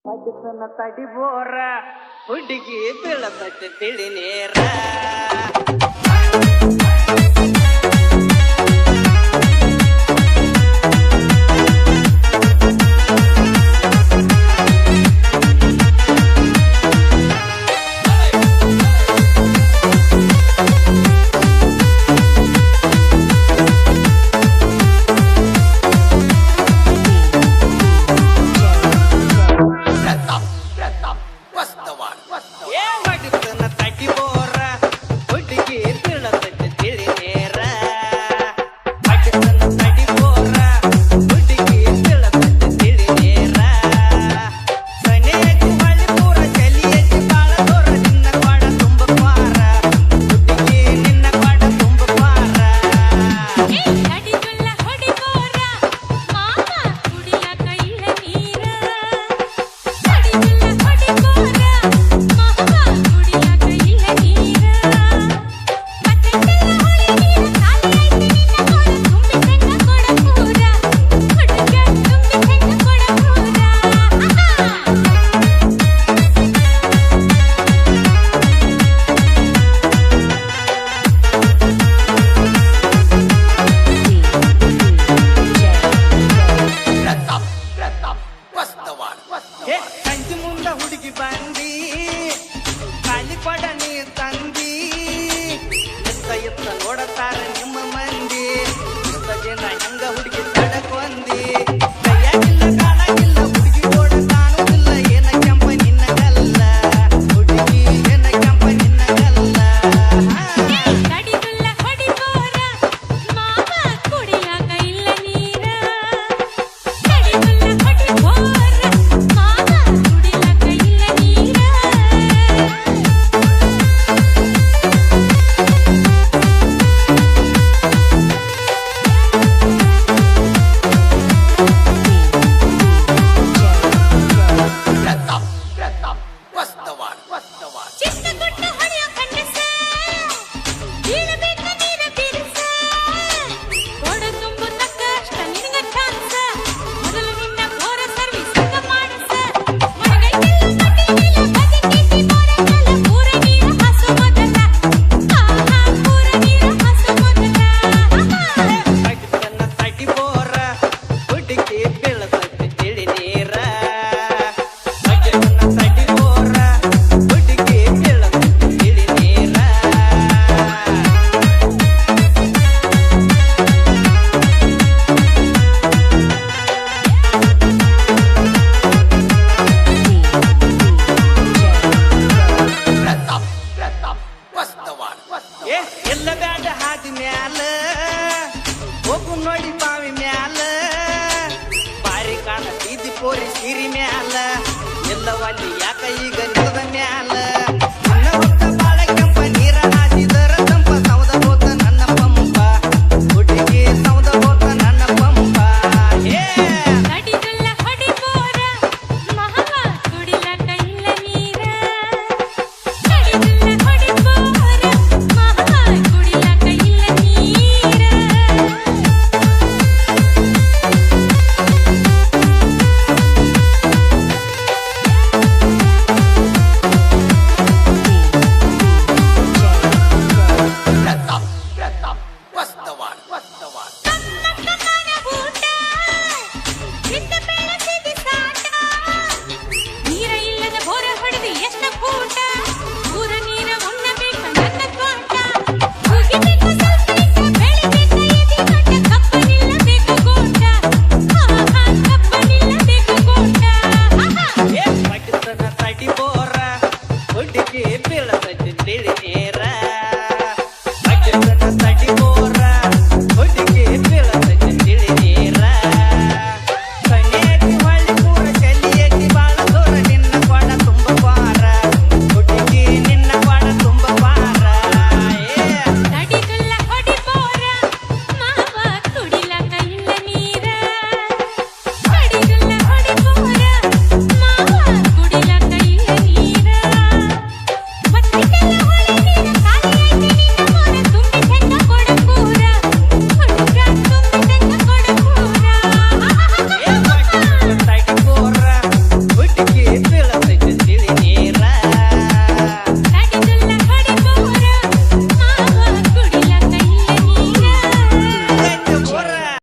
ಅಜ್ಜನ ತಡಿಬೋರ ಹುಡುಗಿ ಬೀಳತೈತೆ ತಿಳಿ ನೇರ ಹುಡುಗಿ ಬಂದಿ ಖಾಲಿ ಕೊಡ ನೀ ತಂದಿ ಎತ್ತ ನೋಡತಾರ ನಿಮ್ಮ ಮಂದಿ ಇಷ್ಟ ಜನ ಹಂಗ ಹುಡುಗಿ ತಡಕೊಂದಿ ಕೈಯಾಗಿಲ್ಲ ಕಾಲಾಗಿಲ್ಲ ಹುಡುಗಿ ನೋಡ ಕಾಣುವುದಿಲ್ಲ ಏನ ಕೆಂಪ ನಿನ್ನ ಗಲ್ಲ ಹುಡುಗಿ ಏನ ಕೆಂಪ ನಿನ್ನ ಗಲ್ಲ ಕಡಿಗುಲ್ಲ ಹೊಡಿಬೋರ ಮಾವ ಕುಡಿಯಾಕ ಇಲ್ಲ ನೀರ ಕಡಿಗುಲ್ಲ ಹೊಡಿಬೋರ ಮಾವ ಕುಡಿಯಾಕ ಇಲ್ಲ ನೀರ ಚಿಕ್ಕ ಹೊಡೆಯೋ ಕಣ್ಣಸ ಬೀಳಬೇಕ ನೀರ ಬಿರುಸ ಕೊಡ ತುಂಬು ತಕ್ಕ ಅಷ್ಟ ನಿನಗ ಚಾನ್ಸ ಮೊದಲು ನಿನ್ನ ಬೋರ ಸರ್ವಿಸ್ ಮಾಡಸ ಮಡಗೈತಿಲ್ಲ ಕಟ್ಟಿಲ್ಲ ಬದಿಕೈತಿ ಬೋರಗಲ್ಲ ಪೂರ ನೀರ ಹಸು ಮೊದಲ ಆಹಾ ಪೂರ ನೀರ ಹಸು ಮೊದಲ ಅಜ್ಜನ ತಡಿಬೋರ ಹುಡುಗಿ ಬೀಳತೈತೆ ತಿಳಿ ನೇರ ಅಜ್ಜನ ತಡಿಬೋರ ಹುಡುಗಿ ಬೀಳತೈತೆ ತಿಳಿ ನೇರ ಎಲ್ಲ ಬ್ಯಾಡ ಹಾದಿ ಮ್ಯಾಲ ಹೋಗು ನೋಡಿ ಬಾವಿ ಮ್ಯಾಲ ಬಾರಿ ಕಾಣ ಬೀದಿ ಪೋರಿ ಸಿರಿ ಮ್ಯಾಲ ಎಲ್ಲವಲ್ಲಿ ಯಾಕ ಈಗ ನಿಲ್ದ ಮ್ಯಾಲ